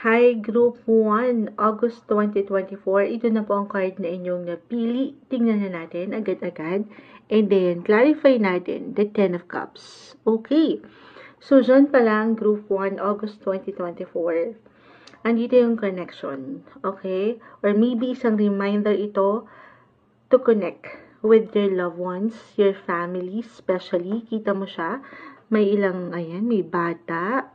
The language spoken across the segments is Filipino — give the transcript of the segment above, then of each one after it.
Hi, Group 1, August 2024. Ito na po ang card na inyong napili. Tingnan na natin agad-agad. And then, clarify natin the 10 of Cups. Okay. So, dyan pa lang, Group 1, August 2024. Andito yung connection. Okay? Or maybe isang reminder ito to connect with your loved ones, your family, especially. Kita mo siya. May ilang, ayan, may bata.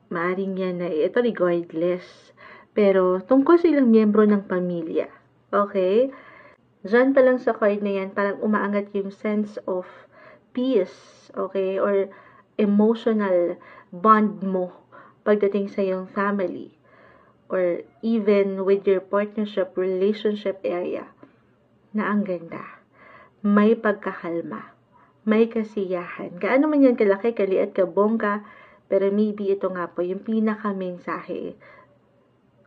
Maaring yan na ito regardless. Pero tungkol sa ilang miyembro ng pamilya. Okay? Diyan pa lang sa card na yan, parang umaangat yung sense of peace. Okay? Or emotional bond mo pagdating sa iyong family. Or even with your partnership, relationship area. Na ang ganda. May pagkakalma. May kasiyahan. Gaano man yan kalaki, kaliit, kabongga, pero maybe ito nga po, yung pinaka-mensahe.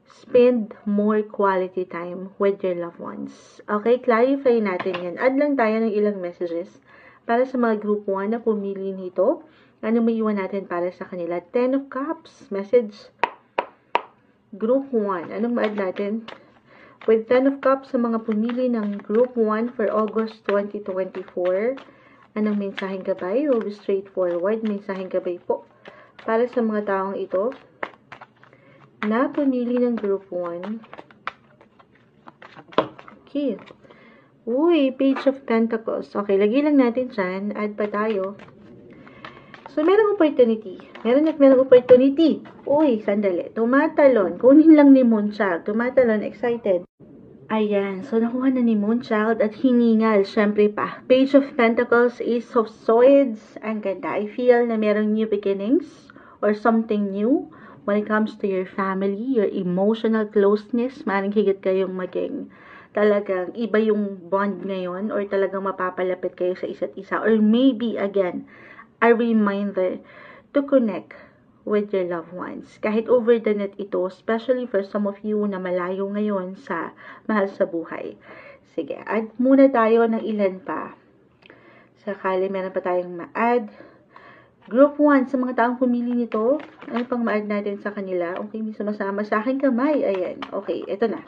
Spend more quality time with your loved ones. Okay, clarify natin yan. Add lang tayo ng ilang messages para sa mga group 1 na pumili nito. Ano may iwan natin para sa kanila? 10 of Cups, message. Group 1, anong ma-add natin? With 10 of Cups sa mga pumili ng group 1 for August 2024, anong mensaheng gabay? Will be straightforward. Mensaheng gabay po para sa mga taong ito na pumili ng group 1. Okay. Uy, Page of Pentacles. Okay, lagi lang natin dyan. Add pa tayo. So, merong opportunity. Merong opportunity. Uy, sandali. Tumatalon. Kunin lang ni Moonchild. Tumatalon, excited. Ayan. So, nakuha na ni Moonchild at hiningal. Syempre pa. Page of Pentacles, Ace of Swords. Ang ganda. I feel na merong new beginnings or something new when it comes to your family, your emotional closeness. Maring higit kayong maging talagang iba yung bond ngayon or talagang mapapalapit kayo sa isa't isa. Or maybe, again, a reminder to connect with your loved ones. Kahit over the net ito, especially for some of you na malayo ngayon sa mahal sa buhay. Sige, add muna tayo ng ilan pa. Sakali meron pa tayong ma-add. Group 1, sa mga taong pumili nito, ano pang ma-add natin sa kanila? Okay, may sumasama sa akin kamay. Ayan, okay, ito na.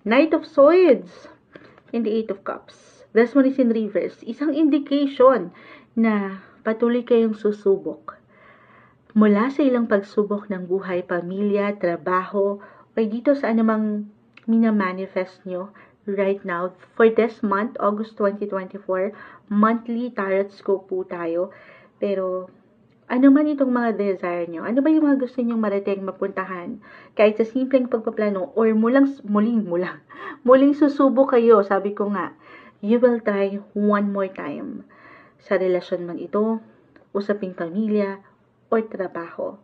Knight of Swords and the 8 of Cups. This one is in reverse. Isang indication na patuloy kayong susubok. Mula sa ilang pagsubok ng buhay, pamilya, trabaho, o dito sa anumang minamanifest nyo right now. For this month, August 2024, monthly tarot scope po tayo. Pero, ano man itong mga desire nyo? Ano ba yung mga gusto nyong marating, mapuntahan? Kahit sa simpleng pagpaplano, or muling susubo kayo, sabi ko nga, you will try one more time. Sa relasyon man ito, usaping pamilya, or trabaho.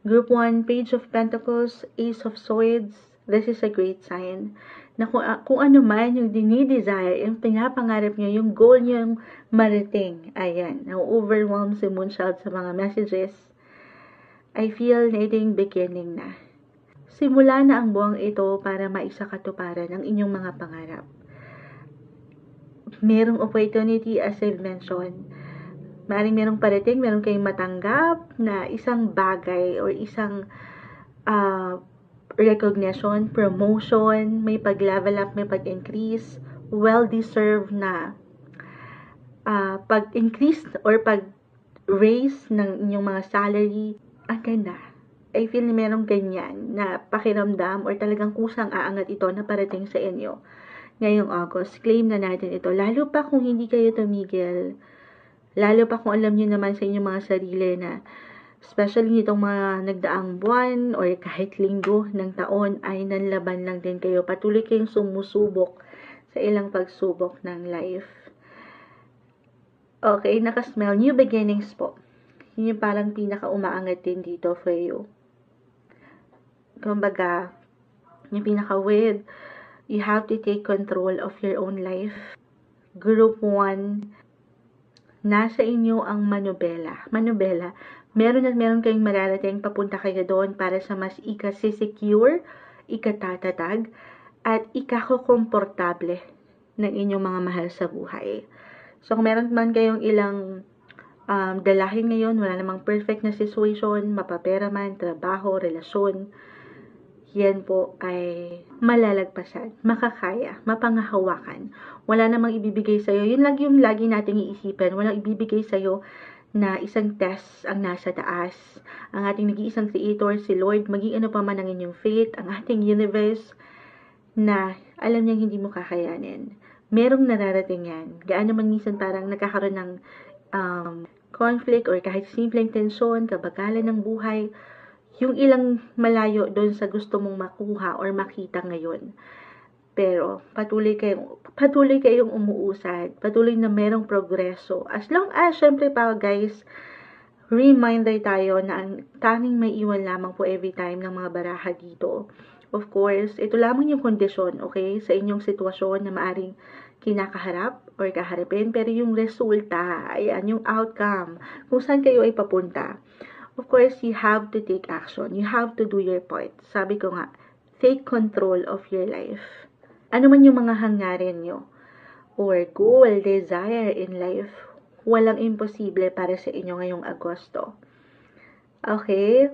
Group 1, Page of Pentacles, Ace of Swords. This is a great sign na kung ano man yung dinidesire, yung pinapangarap nyo, yung goal nyo yung marating. Ayan, na-overwhelm si Moonchild sa mga messages. I feel na ito yung beginning na. Simula na ang buwang ito para maisakatuparan ang inyong mga pangarap. Merong opportunity as I've mentioned. Maaaring merong parating, meron kayong matanggap na isang bagay or isang recognition, promotion, may pag-level up, may pag-increase, well-deserved na pag-increase or pag-raise ng inyong mga salary. Ang ganda. I feel na merong ganyan na pakiramdam or talagang kusang aangat ito na parating sa inyo ngayong August. Claim na natin ito. Lalo pa kung hindi kayo tumigil. Lalo pa kung alam nyo naman sa inyong mga sarili na especially nitong mga nagdaang buwan or kahit linggo ng taon ay nanlaban lang din kayo. Patuloy kayong sumusubok sa ilang pagsubok ng life. Okay, nakasmell. New beginnings po. Yun yung parang pinaka-umaangat din dito for you. Kumbaga, yung pinaka-weird, you have to take control of your own life. Group 1, nasa inyo ang manubela. Manubela, meron kayong mararating, papunta kayo doon para sa mas ikasisecure, ikatatag, at ikakokomportable ng inyong mga mahal sa buhay. So, kung meron man kayong ilang dalahin ngayon, wala namang perfect na situation, mapapera man, trabaho, relasyon, yan po ay malalagpasan, makakaya, mapangahawakan. Wala namang ibibigay sa'yo. Yun lang yung lagi nating iisipin. Walang ibibigay sa'yo na isang test ang nasa taas. Ang ating nag-iisang creator, si Lord, maging ano pa man ang inyong faith, ang ating universe, na alam niyang hindi mo kakayanin. Merong nararating yan. Gaano man minsan parang nagkakaroon ng conflict or kahit simpleng tensyon, kabagalan ng buhay, yung ilang malayo doon sa gusto mong makuha or makita ngayon. Pero patuloy kayong umuusad, patuloy na merong progreso. As long as, syempre pa guys, reminder tayo na ang tanging may iwan lamang po every time ng mga baraha dito. Of course, ito lamang yung kondisyon, okay, sa inyong sitwasyon na maaring kinakaharap or kaharapin, pero yung resulta, ayan, yung outcome, kung saan kayo ay papunta. Of course, you have to take action. You have to do your part. Sabi ko nga, take control of your life. Ano man yung mga hangarin nyo or goal, desire in life, walang imposible para sa inyo ngayong Agosto. Okay?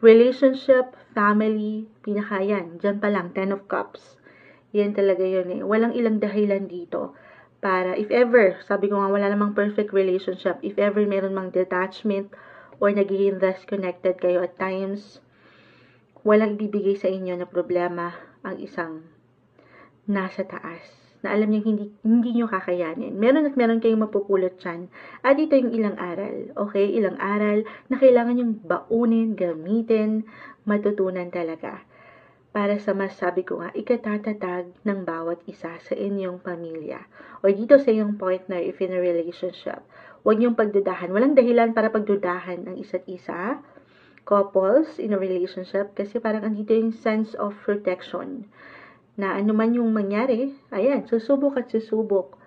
Relationship, family, pinakayan. Diyan pa lang, 10 of Cups. Yan talaga yun eh. Walang ilang dahilan dito para, if ever, sabi ko nga, wala namang perfect relationship. If ever meron mang detachment, or nagiging disconnected kayo at times, walang ibibigay sa inyo na problema ang isang nasa taas, na alam niyo hindi nyo kakayanin. Meron at meron kayong mapupulot dyan. At ito yung ilang aral, okay? Ilang aral na kailangan yung baunin, gamitin, matutunan talaga. Para sa masabi ko nga, ikatatatag ng bawat isa sa inyong pamilya. O dito sa iyong partner if in a relationship. Huwag niyong pagdudahan. Walang dahilan para pagdudahan ang isa't isa. Couples in a relationship. Kasi parang andito yung sense of protection. Na ano man yung mangyari, ayan, susubok at susubok.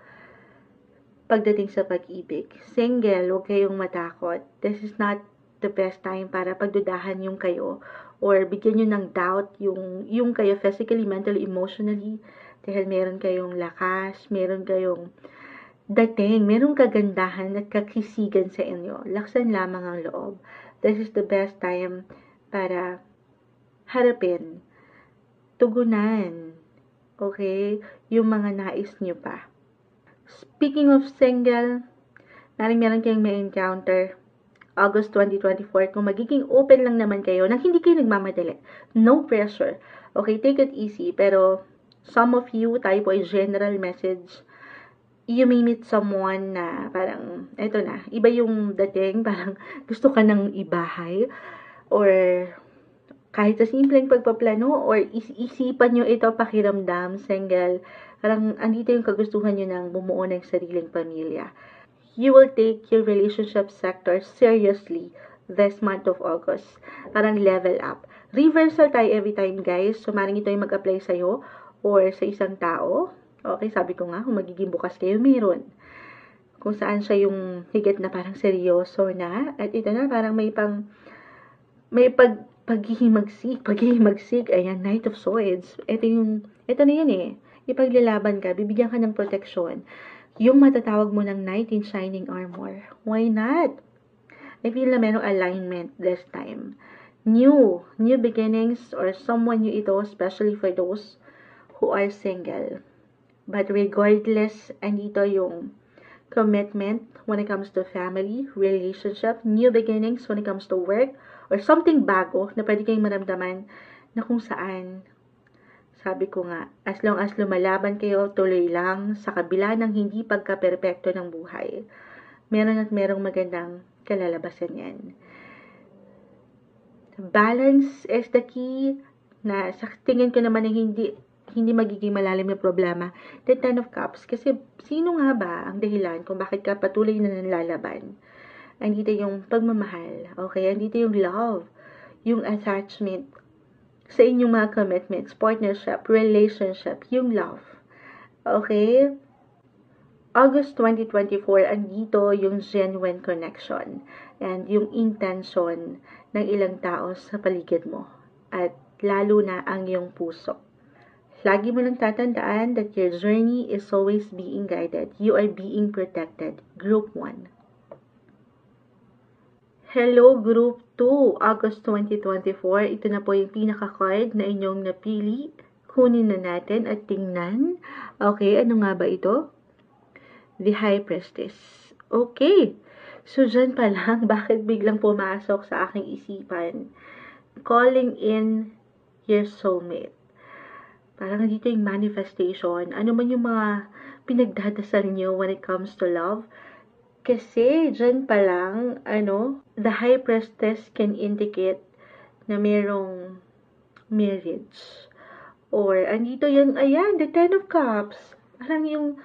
Pagdating sa pag-ibig. Single, huwag kayong matakot. This is not the best time para pagdudahan yung kayo. Or bigyan nyo ng doubt yung kayo physically, mentally, emotionally. Dahil meron kayong lakas, meron kayong dating, merong kagandahan at kakisigan sa inyo. Laksan lamang ang loob. This is the best time para harapin, tugunan, okay, yung mga nais nyo pa. Speaking of single, meron kayong may encounter August 2024, kung magiging open lang naman kayo, nang hindi kayo nagmamadali. No pressure. Okay, take it easy. Pero some of you, tayo po ay general message, you may meet someone na parang, eto na, iba yung dating, parang gusto ka ng ibahay, or kahit sa simpleng pagpaplano, or isipan nyo ito, pakiramdam, single, parang andito yung kagustuhan nyo ng bumuo ng sariling pamilya. You will take your relationship sector seriously this month of August. Parang level up. Reversal tayo every time, guys. So, maring ito yung mag-apply sa'yo or sa isang tao. Okay, sabi ko nga, kung magiging bukas kayo, meron. Kung saan siya yung higit na parang seryoso na. At ito na, parang may paghihimagsik. Ayan, Knight of Swords. Ito na yun eh. Ipaglalaban ka, bibigyan ka ng proteksyon. Yung matatawag mo ng Knight in Shining Armor. Why not? I feel na merong alignment this time. New beginnings or someone new ito, especially for those who are single. But regardless, andito yung commitment when it comes to family, relationship, new beginnings when it comes to work, or something bago na pwede kayong maramdaman na kung saan, sabi ko nga, as long as lumalaban kayo, tuloy lang sa kabila ng hindi pagka-perpekto ng buhay. Meron at merong magandang kalalabasan yan. Balance is the key na sa tingin ko naman na hindi magiging malalim na problema. The 10 of Cups. Kasi sino nga ba ang dahilan kung bakit ka patuloy na nalalaban? Andito yung pagmamahal. Okay? Andito yung love. Yung attachment sa inyong mga commitments, partnership, relationship, yung love. Okay? August 2024, andito yung genuine connection and yung intention ng ilang tao sa paligid mo. At lalo na ang iyong puso. Lagi mo lang tatandaan that your journey is always being guided. You are being protected. Group 1. Hello Group 2, August 2024. Ito na po yung pinaka-card na inyong napili. Kunin na natin at tingnan. Okay, ano nga ba ito? The High Priestess. Okay. So, dyan pa lang, bakit biglang pumasok sa aking isipan? Calling in your soulmate. Parang dito yung manifestation. Ano man yung mga pinagdadasal nyo when it comes to love. Kasi, dyan pa lang, the High Priestess can indicate na merong marriage. Or, andito yung, ayan, the Ten of Cups. Parang yung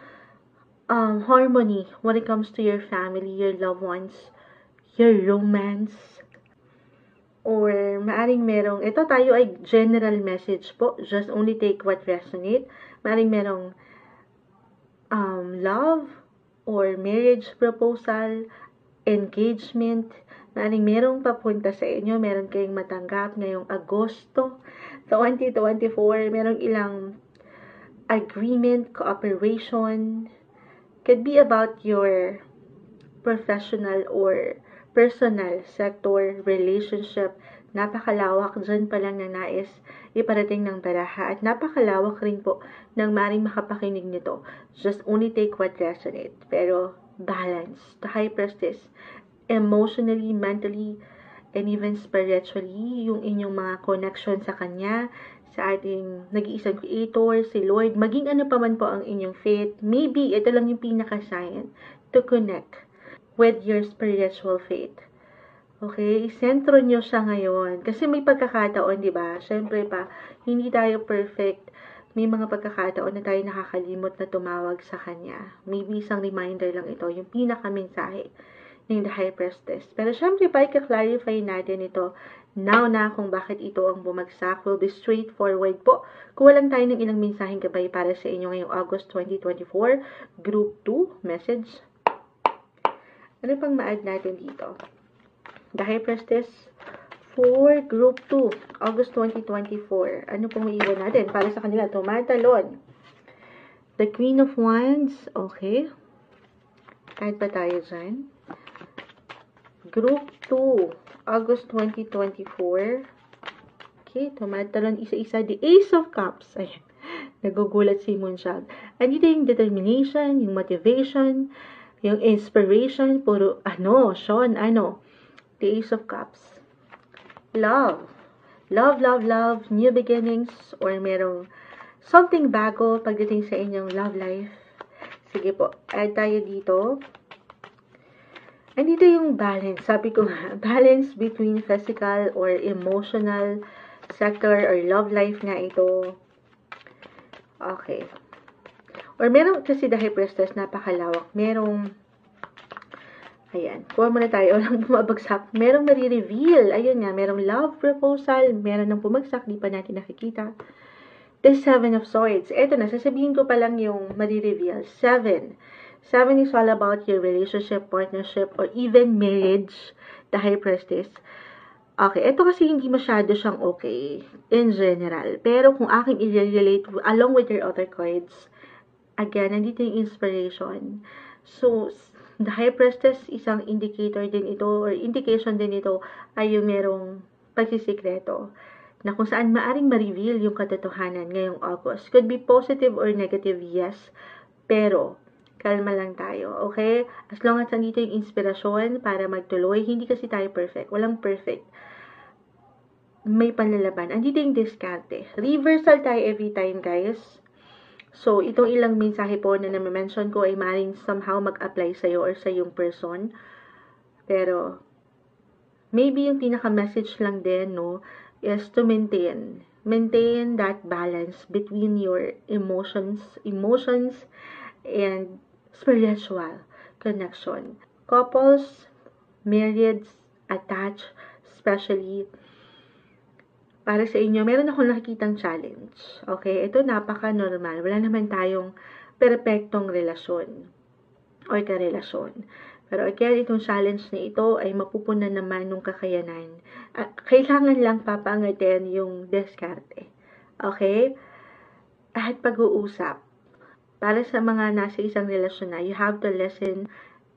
harmony when it comes to your family, your loved ones, your romance. Or, maaring merong, ito tayo ay general message po. Just only take what resonate. Maaring merong love, or marriage proposal, engagement, maaring merong papunta sa inyo, meron kayong matanggap ngayong Agosto 2024, merong ilang agreement, cooperation, could be about your professional or personal sector, relationship, napakalawak dyan pa lang na nais iparating ng baraha at napakalawak rin po ng maring makapakinig nito. Just only take what resonate. Pero balance. The High Priestess, emotionally, mentally, and even spiritually, yung inyong mga connection sa Kanya, sa ating nag-iisang Creator, si Lord, maging ano pa man po ang inyong faith, maybe ito lang yung pinaka-sign to connect with your spiritual faith. Okay? Sentro nyo siya ngayon. Kasi may pagkakataon, di ba? Siyempre pa, hindi tayo perfect. May mga pagkakataon na tayo nakakalimot na tumawag sa Kanya. Maybe isang reminder lang ito, yung pinaka-mensahe ng The High Priestess. Pero syempre pa, i-clarify natin ito now na kung bakit ito ang bumagsak. Will be straightforward po. Kuha lang tayo ng ilang mensaheng gabay para sa inyo ngayong August 2024, Group 2, message. Ano pang ma-add natin dito? The High Priestess for Group 2, August 2024. Ano pong maiwan natin para sa kanila? Tumatalon. The Queen of Wands. Okay. Kahit pa tayo dyan. Group 2, August 2024. Okay. Tumatalon isa-isa. The Ace of Cups. Ayan. Nagugulat si Moonshag. Andito yung determination, yung motivation, yung inspiration. Puro, Sean, The Ace of Cups. Love. Love, love, love. New beginnings. Or merong something bago pagdating sa inyong love life. Sige po. Add tayo dito. Andito yung balance. Sabi ko nga, balance between physical or emotional sector or love life nga ito. Okay. Or merong kasi the High Priestess, napakalawak. Ayan, kuha muna tayo. Walang bumabagsak. Merong nare-reveal. Ayun nga, merong love proposal. Meron ng bumagsak. Di pa natin nakikita. The Seven of Swords. Eto na, sasabihin ko pa lang yung nare-reveal. 7. 7 is all about your relationship, partnership, or even marriage. The High Priestess. Okay, eto kasi hindi masyado siyang okay in general. Pero kung aking i-relate along with your other cards, again, nandito yung inspiration. So, the High Priestess, isang indicator din ito, or indication din ito, ay yung merong pagsisikreto, na kung saan maaring ma-reveal yung katotohanan ngayong August. Could be positive or negative, yes, pero, kalma lang tayo, okay? As long as nandito yung inspirasyon para magtuloy, hindi kasi tayo perfect, walang perfect. May panlalaban. Andito yung diskarte. Reversal tayo every time, guys. So, itong ilang mensahe po na na-mention ko ay maaaring somehow mag-apply sa'yo or sa yung person. Pero, maybe yung pinaka-message lang din, is to maintain that balance between your emotions and spiritual connection. Couples, married, attached, especially, para sa inyo, meron akong nakikitang challenge. Okay? Ito napaka-normal. Wala naman tayong perpektong relasyon or karelasyon. Pero again, itong challenge na ito ay mapupunan naman ng kakayanan. Kailangan lang papangatin yung diskarte. Okay? At pag-uusap. Para sa mga nasa isang relasyon na, you have to listen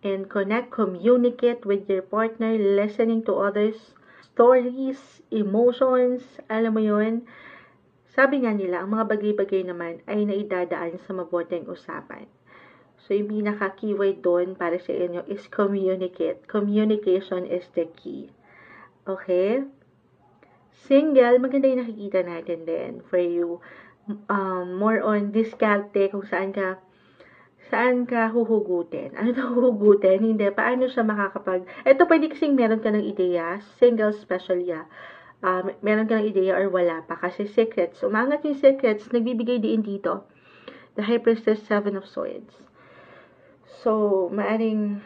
and connect, communicate with your partner, listening to others, stories, emotions, alam mo yun. Sabi nga nila, ang mga bagay-bagay naman ay naidadaan sa mabuting usapan. So, yung pinaka-keyword doon para sa inyo is communicate. Communication is the key. Okay? Single, maganda yung nakikita natin din for you. More on diskarte kung saan ka huhugutin. Ano na huhugutin? Hindi. Paano siya makakapag... Ito, pwede kasing meron ka ng ideya. Single special ya. Meron ka ng ideya or wala pa. Kasi secrets. Umangat yung secrets. Nagbibigay din dito. The High Priestess, 7 of Swords. So, maaring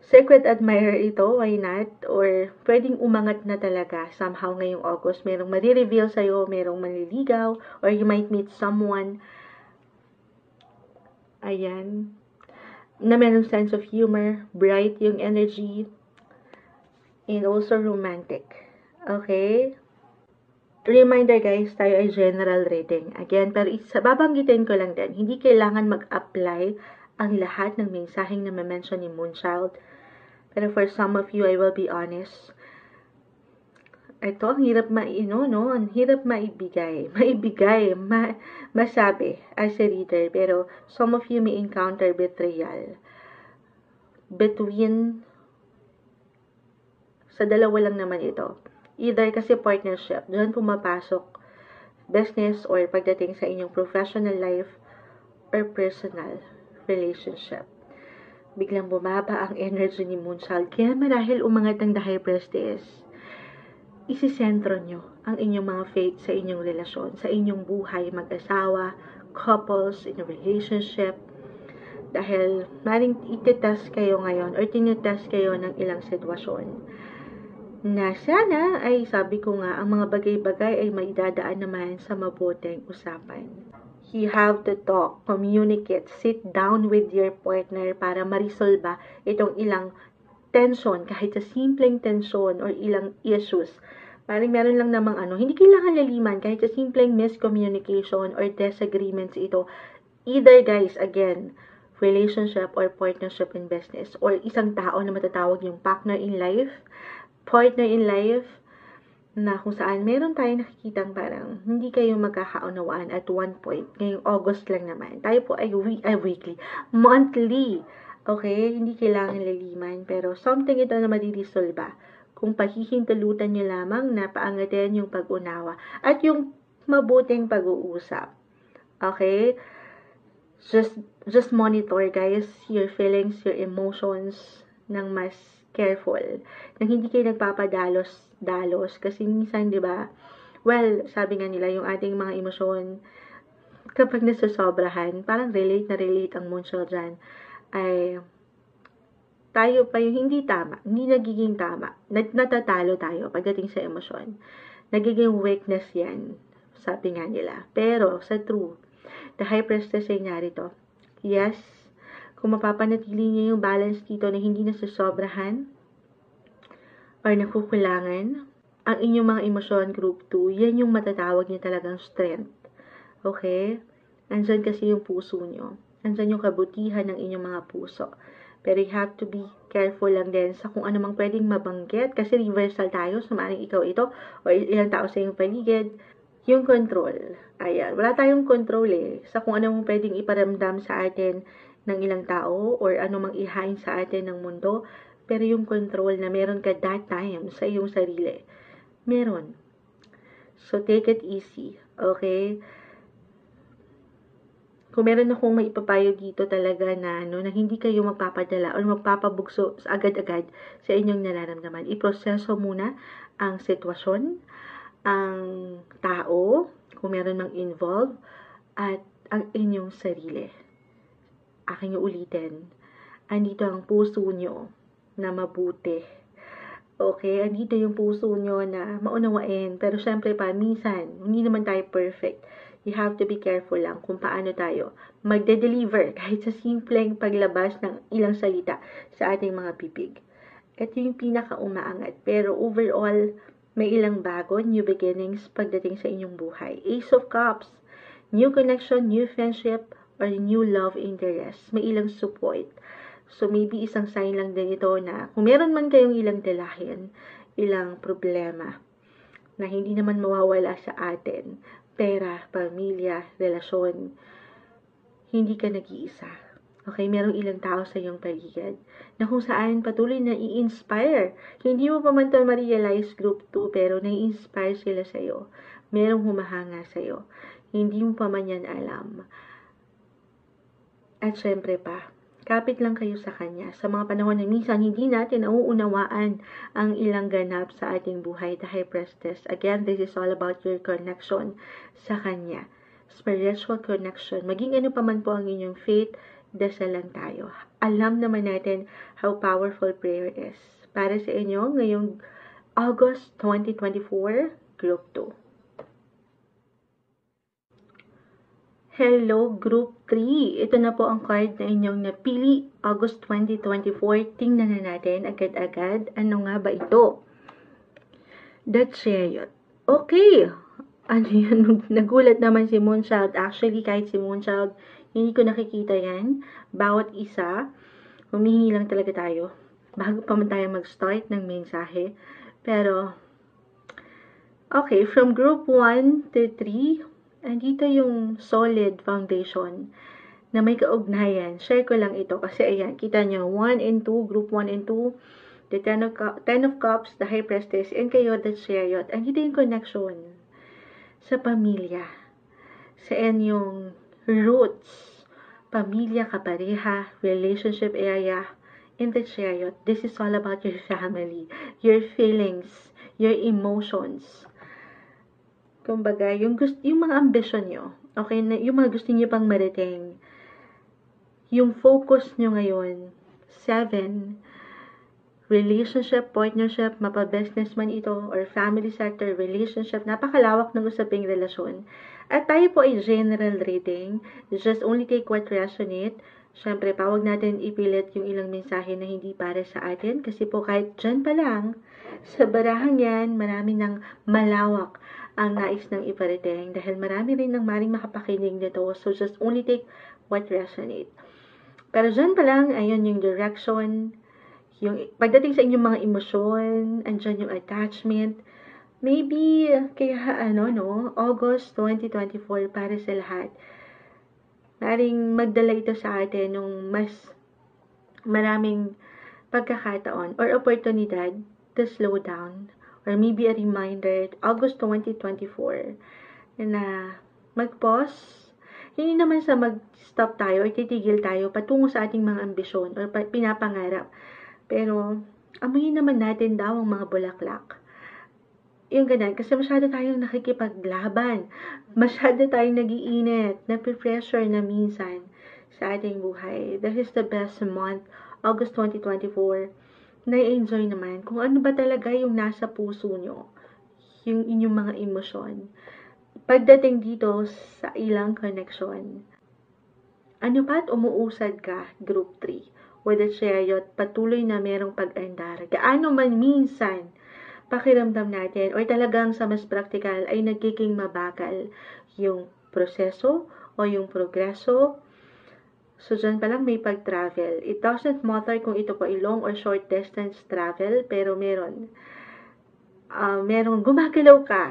secret admirer ito, why not? Or pwedeng umangat na talaga somehow ngayong August. Merong marireveal sa'yo, merong manliligaw, or you might meet someone, ayan, na merong sense of humor, bright yung energy, and also romantic. Okay? Reminder guys, tayo ay general reading. Again, pero babanggitin ko lang din, hindi kailangan mag-apply ang lahat ng mensaheng na ma-mention ni Moonchild. Pero for some of you, I will be honest. Ito, ang hirap ang hirap masabi as a reader. Pero some of you may encounter betrayal. Sa dalawa lang naman ito. Either kasi partnership, doon pumapasok business or pagdating sa inyong professional life or personal relationship. Biglang bumaba ang energy ni Moonchild. Kaya marahil umangat ang The High Priestess. Isisentro nyo ang inyong mga faith sa inyong relasyon, sa inyong buhay, mag-asawa, couples, in a relationship. Dahil maring ititest kayo ngayon or tinitest kayo ng ilang sitwasyon. Na sana ay sabi ko nga, ang mga bagay-bagay ay maidadaan naman sa mabuting usapan. You have to talk, communicate, sit down with your partner para ma-resolve itong ilang tension, kahit sa simpleng tension or ilang issues. Parang meron lang namang hindi kailangan laliman, kahit sa simpleng miscommunication or disagreements ito. Either guys, again, relationship or partnership in business, or isang tao na matatawag yung partner in life, na kung saan meron tayong nakikitang parang hindi kayo magkakaunawaan at one point. Ngayong August lang naman. Tayo po ay weekly. Monthly. Okay? Hindi kailangan laliman. Pero something ito na mariresolve kung pahihintulutan nyo lamang na paangatin yung pag-unawa at yung mabuting pag-uusap. Okay? Just monitor guys your feelings, your emotions ng mas careful. Nang hindi kayo nagpapadalos kasi minsan, 'di ba? Well, sabi nga nila yung ating mga emosyon kapag nasasobrahan, parang relate ang Moonchild dyan, ay tayo pa yung hindi nagiging tama. Natatalo tayo pagdating sa emosyon. Nagiging weakness yan, sabi nga nila. Pero, sa true, The High Priestess ay narito. Yes, kung mapapanatili niyo yung balance dito na hindi nasasobrahan or nakukulangan, ang inyong mga emosyon, group 2, yan yung matatawag niyo talagang strength. Okay? Andyan kasi yung puso niyo. Andyan yung kabutihan ng inyong mga puso. Pero you have to be careful lang din sa kung ano mang pwedeng mabanggit. Kasi reversal tayo, so maaaring ikaw ito o ilang tao sa iyong paligid. Yung control. Ayan. Wala tayong control sa kung ano mang pwedeng iparamdam sa atin ng ilang tao or ano mang ihain sa atin ng mundo. Pero yung control na meron ka that time sa iyong sarili, meron. So, take it easy. Okay? Kung meron akong maipapayo dito talaga na, na hindi kayo magpapadala o magpapabugso agad-agad sa inyong nararamdaman, iproseso muna ang sitwasyon, ang tao, kung meron mang involved, at ang inyong sarili. Aking ulitin, andito ang puso nyo na mabuti. Okay? Andito yung puso nyo na maunawain. Pero syempre pa, minsan, hindi naman tayo perfect. You have to be careful lang kung paano tayo magde-deliver kahit sa simpleng paglabas ng ilang salita sa ating mga bibig. Ito yung pinaka-umaangat. Pero overall, may ilang bago, new beginnings pagdating sa inyong buhay. Ace of Cups, new connection, new friendship, or new love interest. May ilang support. So, maybe isang sign lang din ito na kung meron man kayong ilang dalahin, ilang problema na hindi naman mawawala sa atin, pera, pamilya, relasyon, hindi ka nag-iisa. Okay, merong ilang tao sa iyong paligid na kung saan patuloy na i-inspire. Hindi mo pa man ito ma-realize group 2, pero na-i-inspire sila sa iyo. Merong humahanga sa iyo. Hindi mo pa man yan alam. At syempre pa, kapit lang kayo sa Kanya. Sa mga panahon na minsan hindi natin nauunawaan ang ilang ganap sa ating buhay, the High Priestess. Again, this is all about your connection sa Kanya. Spiritual connection. Maging ano pa man po ang inyong faith, dasal lang tayo. Alam naman natin how powerful prayer is. Para sa inyo, ngayong August 2024, Group 2. Hello, Group 3. Ito na po ang card na inyong napili, August 2024. Tingnan na natin agad-agad. Ano nga ba ito? The Chariot. Okay. Ano yun? Nagulat naman si Moonchild. Actually, kahit si Moonchild, hindi ko nakikita yan. Bawat isa, humihingi lang talaga tayo bago pa man tayo mag-start ng mensahe. Pero, okay, from group 1 to 3, andito yung solid foundation na may kaugnayan. Share ko lang ito kasi ayan, kita nyo, 1 and 2, group 1 and 2, the Ten of Cups, the High Priestess, and kayo, the Chariot. Andito yung connection sa pamilya, sa inyong roots, pamilya, kapareha, relationship area, in the Chariot. This is all about your family, your feelings, your emotions. Kumbaga, yung mga ambisyon nyo, okay, yung mga gusto nyo pang marating, yung focus nyo ngayon, 7, relationship, partnership, mapa-business man ito, or family sector, relationship, napakalawak ng usaping relasyon. At tayo po ay general reading, just only take what resonate. Siyempre, pawag natin ipilit yung ilang mensahe na hindi para sa atin, kasi po kahit dyan pa lang, sa barahang yan, marami ng malawak ang nais ng iparating, dahil marami rin ng maring makapakinig nito, so just only take what resonate. Pero dyan pa lang, ayun yung direction, yung pagdating sa inyong mga emosyon, andyan yung attachment, maybe, kaya August 2024 para sa lahat. Maring magdala ito sa atin nung mas maraming pagkakataon or oportunidad to slow down. Or maybe a reminder, August 2024, na mag-pause. Hindi naman sa mag-stop tayo or titigil tayo patungo sa ating mga ambisyon or pinapangarap. Pero, amuyin naman natin daw ang mga bulaklak. Yung ganyan, kasi masyado tayong nakikipaglaban. Masyado tayong nagiinit, napipressure na minsan sa ating buhay. This is the best month, August 2024. Na-enjoy naman kung ano ba talaga yung nasa puso nyo, yung inyong mga emosyon. Pagdating dito sa ilang connection, ano ba't umuusad ka, group 3? With the Chariot, patuloy na merong pag-andar. Gaano man minsan, pakiramdam natin, or talagang sa mas practical, ay nagiging mabagal yung proseso o yung progreso. So, dyan pa lang may pag-travel. It doesn't matter kung ito po ay long or short distance travel, pero meron gumagalaw ka.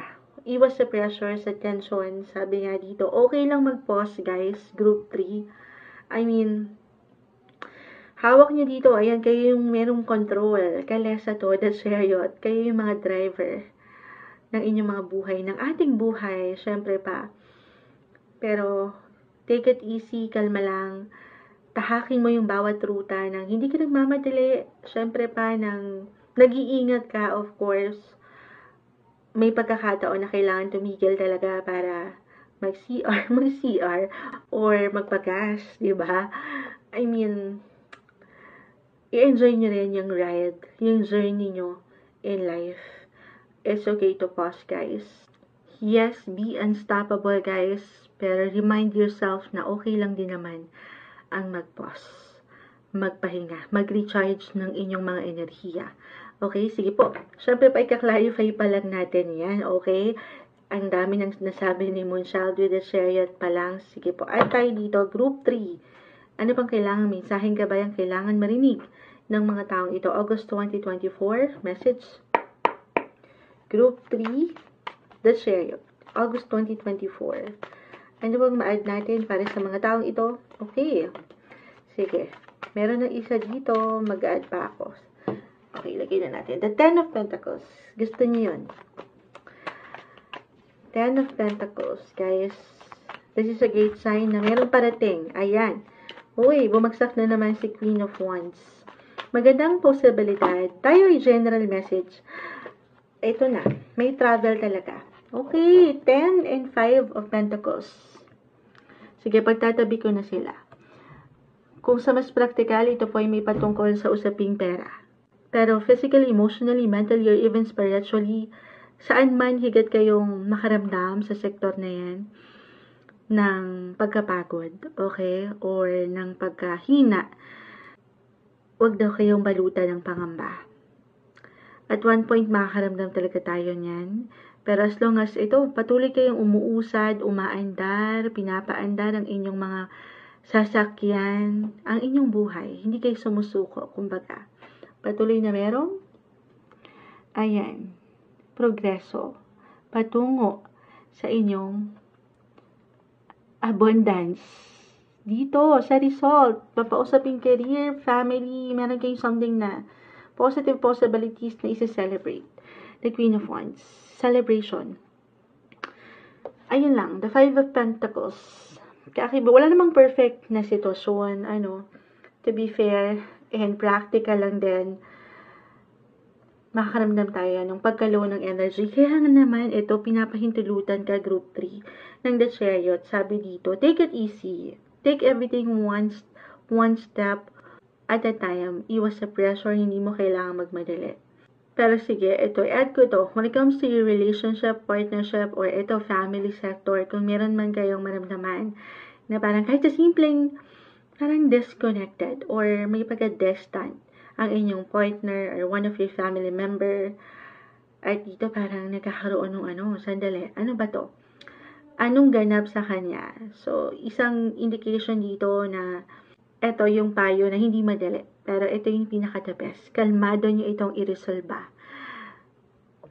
Iwas sa pressure, sa tension. Sabi nga dito, okay lang mag-pause, guys, group 3. I mean, hawak nyo dito, ayan, kayo yung merong control. Kalesa to, the Chariot. Kayo yung mga driver ng inyong mga buhay, ng ating buhay, syempre pa. Pero, take it easy, kalma lang. Tahakin mo yung bawat ruta ng hindi ka nagmamadali. Syempre pa, nag-iingat ka, of course. May pagkakataon na kailangan tumigil talaga para mag-CR, or magpagas, di ba? I mean, i-enjoy nyo rin yung ride, yung journey nyo in life. It's okay to pause, guys. Yes, be unstoppable, guys. Pero remind yourself na okay lang din naman ang mag-pause, magpahinga, mag-recharge ng inyong mga enerhiya. Okay, sige po. Siyempre pa ika-clarify pa lang natin yan, okay? Ang dami nang nasabi ni Moonchild with the Chariot pa lang. Sige po, at tayo dito, group 3. Ano pang kailangan mensaheng gabayang kailangan marinig ng mga taong ito? August 2024, message. Group 3, The Chariot. August 2024. Ano bang ma-add natin para sa mga taong ito? Okay. Sige. Meron ng isa dito. Mag-add pa ako. Okay, lagay na natin. The Ten of Pentacles. Gusto niyo yun. Ten of Pentacles, guys. This is a great sign na meron parating. Ayan. Uy, bumagsak na naman si Queen of Wands. Magandang posibilidad. Tayo ay general message. Ito na. May travel talaga. Okay, 10 and 5 of Pentacles. Sige, pagtatabi ko na sila. Kung sa mas praktikal, ito po ay may patungkol sa usaping pera. Pero physically, emotionally, mentally, or even spiritually, saan man higit kayong makaramdam sa sektor na yan, ng pagkapagod, okay? Or ng pagkahina, huwag daw kayong balutan ng pangamba. At one point, makakaramdam talaga tayo niyan. Pero as long as ito, patuloy kayong umuusad, umaandar, pinapaandar ang inyong mga sasakyan, ang inyong buhay. Hindi kayo sumusuko, kumbaga. Patuloy na merong, ayan, progreso, patungo sa inyong abundance. Dito, sa result, papausaping career, family, meron kayong something na positive possibilities na isa-celebrate. The Queen of Wands. Celebration. Ayun lang, the Five of Pentacles. Kaya wala namang perfect na sitwasyon, to be fair and practical lang din, makakaramdam tayo ng pagkalow ng energy. Kaya nga naman, ito, pinapahintulutan ka, Group 3, ng The Chariot. Sabi dito, take it easy. Take everything one step at a time. Iwas sa pressure, hindi mo kailangan magmadali. Pero sige, ito, add ko to. When it comes to your relationship, partnership, or ito, family sector, kung meron man kayong maramdaman na parang kahit sa simpleng, parang disconnected or may pagka-distant ang inyong partner or one of your family member, at dito parang nagkakaroon ng sandali, ano ba to? Anong ganap sa kanya? So, isang indication dito na ito yung payo na hindi madali. Pero ito yung pinaka-the best. Kalmado nyo itong i-resolve.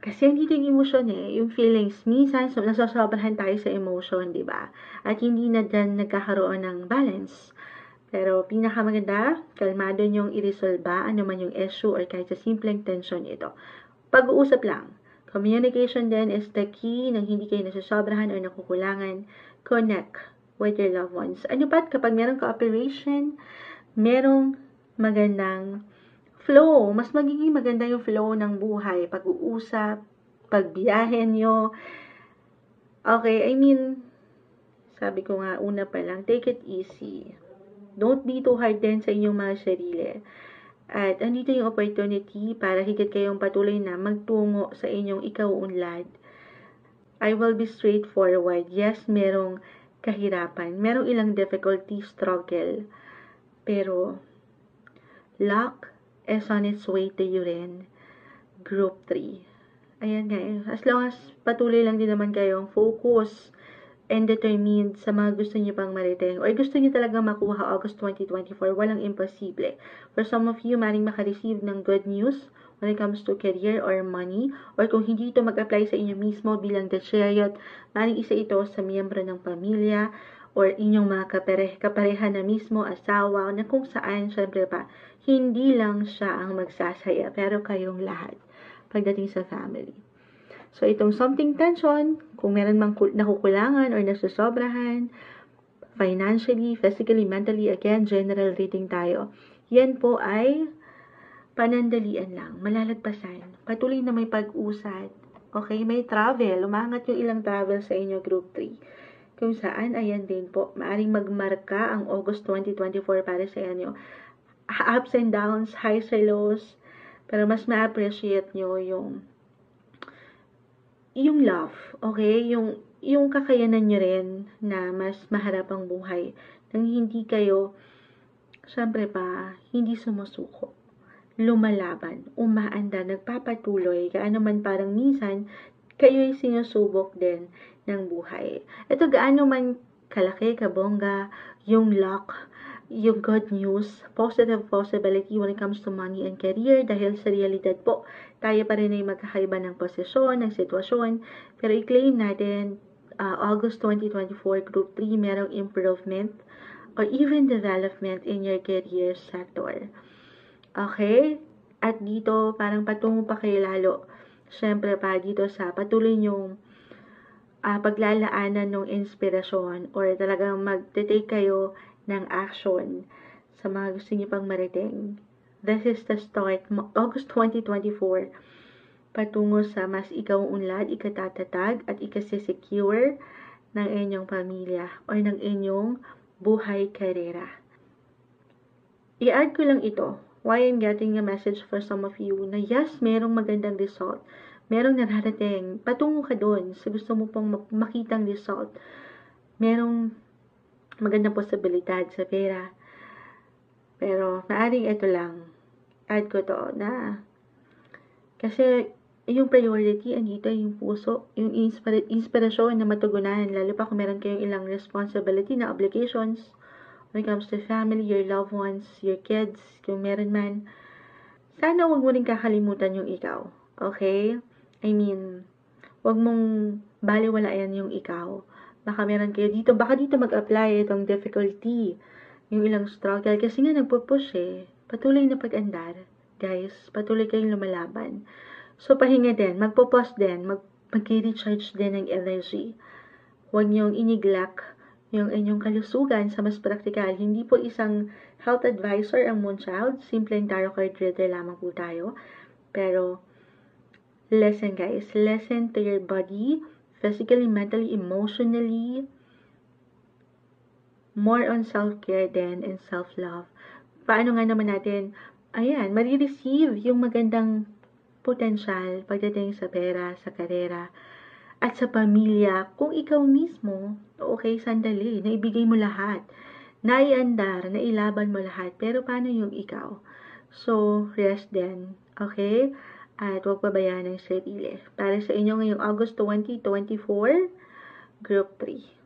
Kasi dito yung emotion yung feelings. Minsan, nasasobrahan tayo sa emotion, di ba? At hindi na dyan nagkakaroon ng balance. Pero pinakamaganda, kalmado nyong i-resolve ano man yung issue or kahit sa simpleng tension ito. Pag-uusap lang. Communication din is the key nang hindi kayo nasasobrahan o nakukulangan. Connect with your loved ones. Ano pa, kapag merong cooperation, merong magandang flow. Mas magiging maganda yung flow ng buhay. Pag-uusap, pagbiyahe nyo. Okay, sabi ko nga, una pa lang, take it easy. Don't be too hard din sa inyong mga sarili. At andito yung opportunity para higit kayong patuloy na magtungo sa inyong ikaunlad. I will be straightforward. Yes, merong kahirapan. Merong ilang difficulty, struggle. Pero, luck is on its way to you rin. Group 3. Ayan guys. As long as patuloy lang din naman kayong focus and determined sa mga gusto niyo pang mariting or gusto niyo talaga makuha August 2024, walang imposible. For some of you, maring makareceive ng good news when it comes to career or money, or kung hindi ito mag-apply sa inyo mismo bilang The Chariot, maring isa ito sa miyembro ng pamilya or inyong mga kapareha na mismo, asawa, na kung saan, syempre pa, hindi lang siya ang magsasaya, pero kayong lahat pagdating sa family. So, itong something tension, kung meron mang nakukulangan or nasusobrahan, financially, physically, mentally, again, general reading tayo. Yan po ay panandalian lang, malalagpasan. Patuloy na may pag-usad. Okay, may travel. Umangat yung ilang travel sa inyo, Group 3. Kung saan, ayan din po, maaring magmarka ang August 2024 para sa inyo. Ups and downs, highs and lows, pero mas ma-appreciate nyo yung love, okay? Yung kakayanan nyo rin na mas maharap ang buhay nang hindi kayo, syempre pa, hindi sumusuko, lumalaban, umaanda, nagpapatuloy, gaano man parang minsan, kayo'y sinusubok din ng buhay. Ito gaano man kalaki, kabongga, yung luck, yung good news, positive possibility when it comes to money and career dahil sa realidad po, tayo pa rin ay magkakaiba ng posisyon, ng sitwasyon, pero i-claim natin August 2024, Group 3, merong improvement or even development in your career sector. Okay? At dito, parang patungo pa kayo lalo. Siyempre pa dito sa patuloy nyong paglalaanan ng inspirasyon or talagang mag-take kayo ng action sa mga gusto niyo pang marating. This is the start, August 2024, patungo sa mas ikaw unlad, ikatatatag at ikasesecure ng inyong pamilya or ng inyong buhay karera. I-add ko lang ito, why I'm getting a message for some of you na yes, merong magandang result, merong nararating, patungo ka doon sa gusto mo pong makitang result, merong magandang posibilidad sa pera. Pero, maaring ito lang, add ko to na, kasi yung priority, andito yung puso, yung inspirasyon na matugunan, lalo pa kung meron kayong ilang responsibility na obligations, when it comes to family, your loved ones, your kids, kung meron man, sana huwag mo rin kakalimutan yung ikaw. Okay? I mean, huwag mong baliwalayan yung ikaw. Baka meron kayo dito, baka dito mag-apply itong difficulty, yung ilang struggle, kasi nga nagpo-push eh. Patuloy na pag-andar, guys. Patuloy kayong lumalaban. So, pahinga din, magpo-pause din, mag-recharge din ng energy. Huwag niyong iniglak yung inyong kalusugan sa mas praktikal. Hindi po isang health advisor ang Moonchild. Simpleng tarot card reader lamang po tayo. Pero, listen guys. Listen to your body. Physically, mentally, emotionally. More on self-care din and self-love. Paano nga naman natin, marireceive yung magandang potensyal pagdating sa pera, sa karera, at sa pamilya, kung ikaw mismo, okay, sandali, naibigay mo lahat, naiandar, nailaban mo lahat, pero paano yung ikaw? So, rest din, okay? At huwag pabayaan ng sarili. Para sa inyo ngayong August 2024, Group 3.